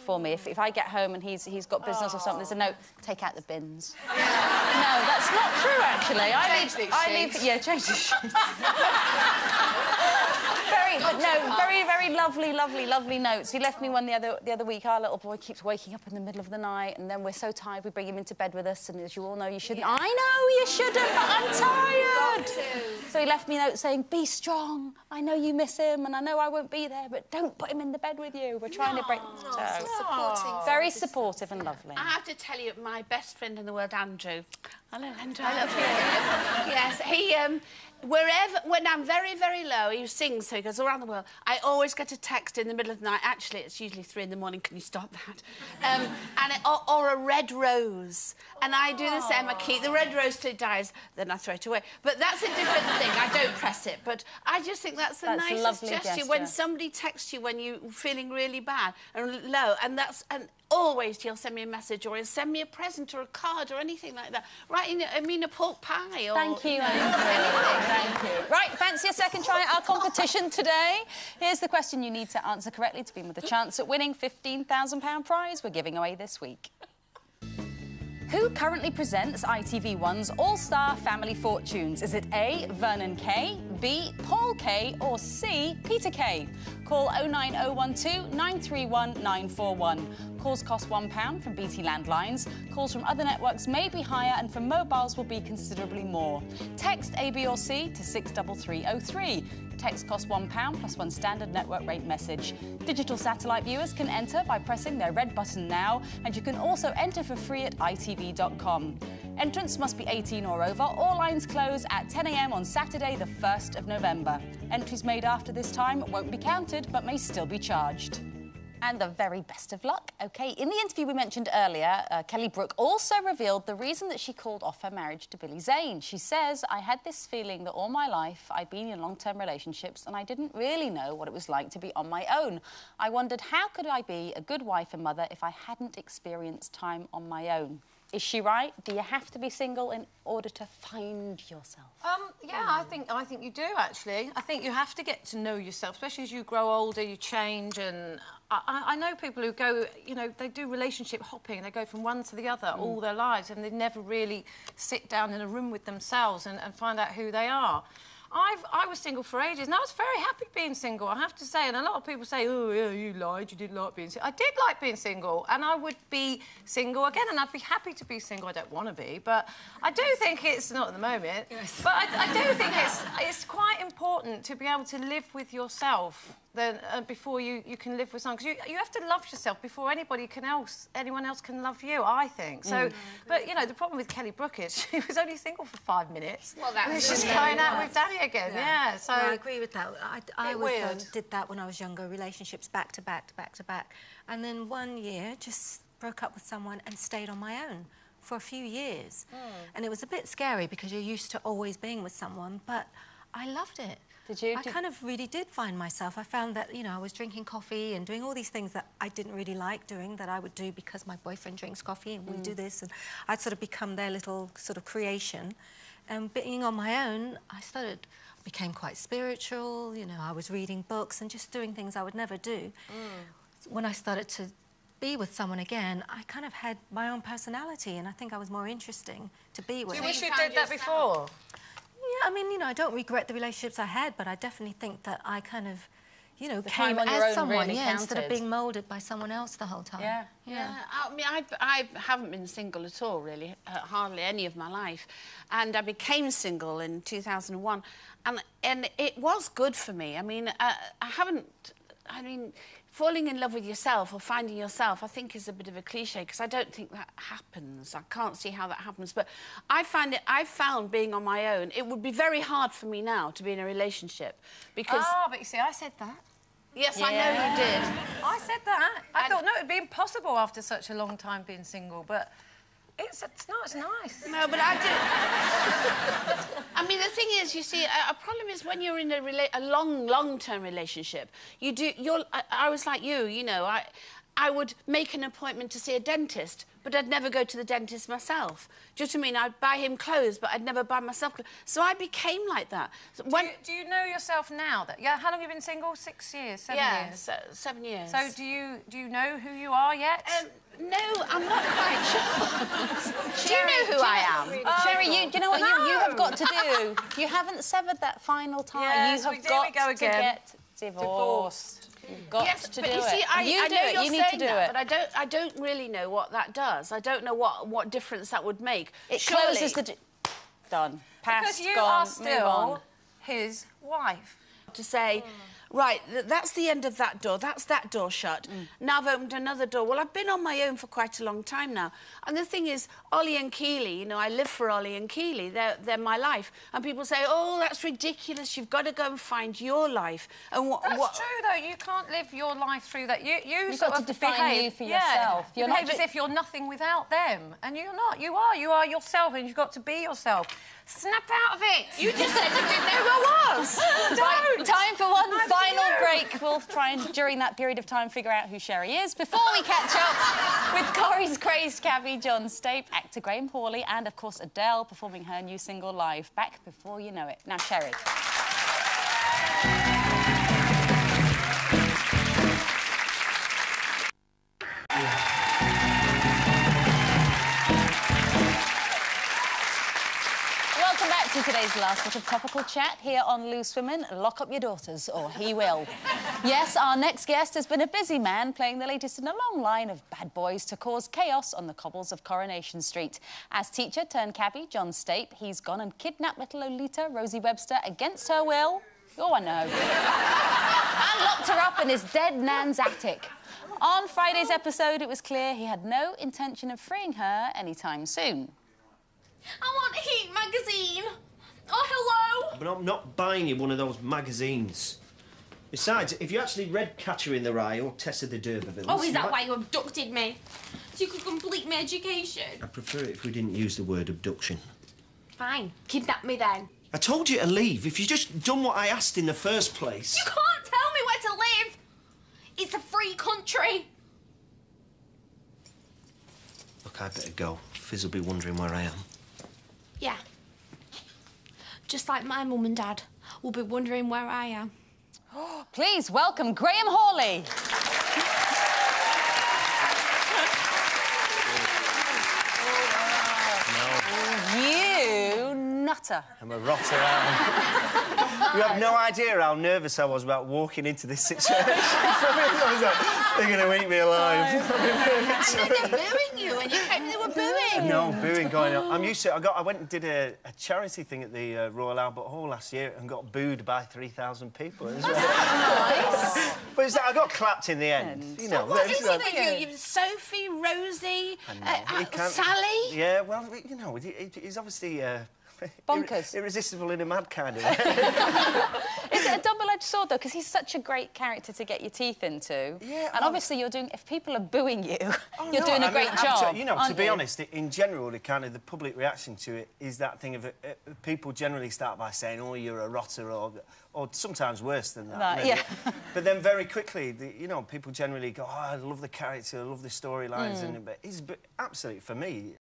for me. If I get home and he's got business or something, there's a note, take out the bins. No, that's not true, actually. Change the sheets. Very lovely notes. He left me one the other week. Our little boy keeps waking up in the middle of the night, and then we're so tired we bring him into bed with us, and as you all know, you shouldn't. Yeah. I know you shouldn't, but I'm tired. So he left me a note saying, be strong. I know you miss him, and I know I won't be there, but don't put him in the bed with you. We're trying to break... Very supportive and lovely. I have to tell you, my best friend in the world, Andrew. Hello, Andrew. I love you. Yes, he... when I'm very, very low, he sings, so he goes all around the world. I always get a text in the middle of the night. Actually, it's usually 3 in the morning. Can you stop that? Or a red rose. And I do the same. I keep the red rose till it dies, then I throw it away. But that's a different thing. I don't press it. But I just think that's the nicest gesture. When somebody texts you when you're feeling really bad and low, and always he'll send me a message or he'll send me a present or a card or anything like that. Right, a pork pie or... Thank you, anything. Thank you. Right, fancy a second try at our competition today? Here's the question you need to answer correctly to be with a chance at winning £15,000 prize we're giving away this week. Who currently presents ITV1's All-Star Family Fortunes? Is it A, Vernon Kay, B, Paul Kay, or C, Peter Kay? Call 09012 931 941. Calls cost £1 from BT landlines. Calls from other networks may be higher and from mobiles will be considerably more. Text A, B or C to 63303. Text costs £1 plus 1 standard network rate message. Digital satellite viewers can enter by pressing their red button now, and you can also enter for free at itv.com. Entrants must be 18 or over. All lines close at 10 a.m. on Saturday, the 1st of November. Entries made after this time won't be counted, but may still be charged. And the very best of luck. OK, in the interview we mentioned earlier, Kelly Brook also revealed the reason that she called off her marriage to Billy Zane. She says, I had this feeling that all my life I'd been in long-term relationships and I didn't really know what it was like to be on my own. I wondered, how could I be a good wife and mother if I hadn't experienced time on my own? Is she right? Do you have to be single in order to find yourself? Yeah, I think you do, actually. I think you have to get to know yourself, especially as you grow older, you change, and I know people who go, you know, they do relationship hopping, they go from one to the other all their lives, and they never really sit down in a room with themselves and find out who they are. I was single for ages, and I was very happy being single, I have to say. And a lot of people say, oh, yeah, you lied, you didn't like being single. I did like being single, and I would be single again, and I'd be happy to be single. I don't want to be, but I do think it's... Not at the moment. Yes. But I do think it's quite important to be able to live with yourself before you can live with someone. Because you have to love yourself before anyone else can love you, I think. So, but, you know, the problem with Kelly Brook is she was only single for 5 minutes. Well, that's... She's going out with Danny again, yeah. So I agree with that. I did that when I was younger, relationships back to back to back to back. And then one year, just broke up with someone and stayed on my own for a few years. And it was a bit scary because you're used to always being with someone, but I loved it. Did you? I kind of really did find myself. I found that, you know, I was drinking coffee and doing all these things that I didn't really like doing, that I would do because my boyfriend drinks coffee and we do this, and I'd sort of become their little sort of creation. And being on my own, I became quite spiritual, you know, I was reading books and just doing things I would never do. When I started to be with someone again, I kind of had my own personality, and I think I was more interesting to be with. Do you wish you did that before? Yeah, I mean, you know, I don't regret the relationships I had, but I definitely think that I kind of, you know, came as someone, really instead of being moulded by someone else the whole time. Yeah. I mean, I haven't been single at all, really, hardly any of my life. And I became single in 2001, and it was good for me. I mean, falling in love with yourself or finding yourself, I think, is a bit of a cliche, because I don't think that happens. I can't see how that happens. But I found being on my own, it would be very hard for me now to be in a relationship, because... Oh, but you see, I said that. Yes, I know you did. I said that. I thought, no, it'd be impossible after such a long time being single, but... It's nice. No, but I do... I mean, the thing is, you see, a problem is when you're in a long-term relationship, I was like you know, I would make an appointment to see a dentist, but I'd never go to the dentist myself. Do you know what I mean? I'd buy him clothes, but I'd never buy myself clothes. So I became like that. So do you know yourself now? Yeah, how long have you been single? 6 years, 7 years? Yeah, 7 years. So do you know who you are yet? No, I'm not quite sure. Do you know who I am? Sherrie, you know what you have got to do? You haven't severed that final tie. Yes, you have got to get divorced. You've got to do you see, it. I know you're you need to saying do that, it. but I don't really know what that does. I don't know what difference that would make. It Surely, closes the... Done. Past, because you gone, are move still on. his wife. to say, right, that's the end of that door, that's that door shut. Now I've opened another door. Well, I've been on my own for quite a long time now. And the thing is, Ollie and Keely, you know, I live for Ollie and Keely, they're my life. And people say, oh, that's ridiculous, you've got to go and find your life. And That's true, though, you can't live your life through that. You've got to define you for yourself. You behave as if you're nothing without them. And you're not, you are yourself, and you've got to be yourself. Snap out of it! You just said you didn't know who I was! Right, time for one final break. We'll try and, during that period of time, figure out who Sherrie is before we catch up with Corrie's crazed cabbie, John Stape, actor Graham Hawley, and, of course, Adele performing her new single live. Back before you know it. Now, Sherrie. Welcome back to today's last bit of topical chat here on Loose Women. Lock up your daughters, or he will. Yes, our next guest has been a busy man, playing the latest in a long line of bad boys to cause chaos on the cobbles of Coronation Street. As teacher turned cabbie, John Stape, he's gone and kidnapped little Lolita, Rosie Webster, against her will. Oh, I know. And locked her up in his dead nan's attic. On Friday's episode, it was clear he had no intention of freeing her anytime soon. I want Heat magazine. Oh, hello. But I'm not buying you one of those magazines. Besides, if you actually read Catcher in the Rye or Tessa the D'Urbervilles... Oh, is that why you abducted me? So you could complete my education? I'd prefer it if we didn't use the word abduction. Fine. Kidnap me then. I told you to leave. If you just done what I asked in the first place... You can't tell me where to live. It's a free country. Look, I better go. Fizz will be wondering where I am. Yeah. Just like my mum and dad will be wondering where I am. Please welcome Graham Hawley. You nutter. I'm a rotter. You have no idea how nervous I was about walking into this situation. I was like, they're going to eat me alive. And they're booing you, and you came and they were booing. No, booing going on. I'm used to it. I went and did a charity thing at the Royal Albert Hall last year and got booed by 3,000 people. It was Nice. But it's, I got clapped in the end. You know. What is it with you? You've Sophie, Rosie, Sally? Yeah, well, you know, he's obviously... Bonkers. Irresistible in a mad kind of way. Is it a double-edged sword, though? Because he's such a great character to get your teeth into. Yeah. And obviously you're doing... If people are booing you, you're doing a great job, you know, to be honest, in general, the public reaction to it is that thing of... people generally start by saying, oh, you're a rotter, or sometimes worse than that. Really. Yeah. But then very quickly, you know, people generally go, oh, I love the character, I love the storylines, but absolutely, for me,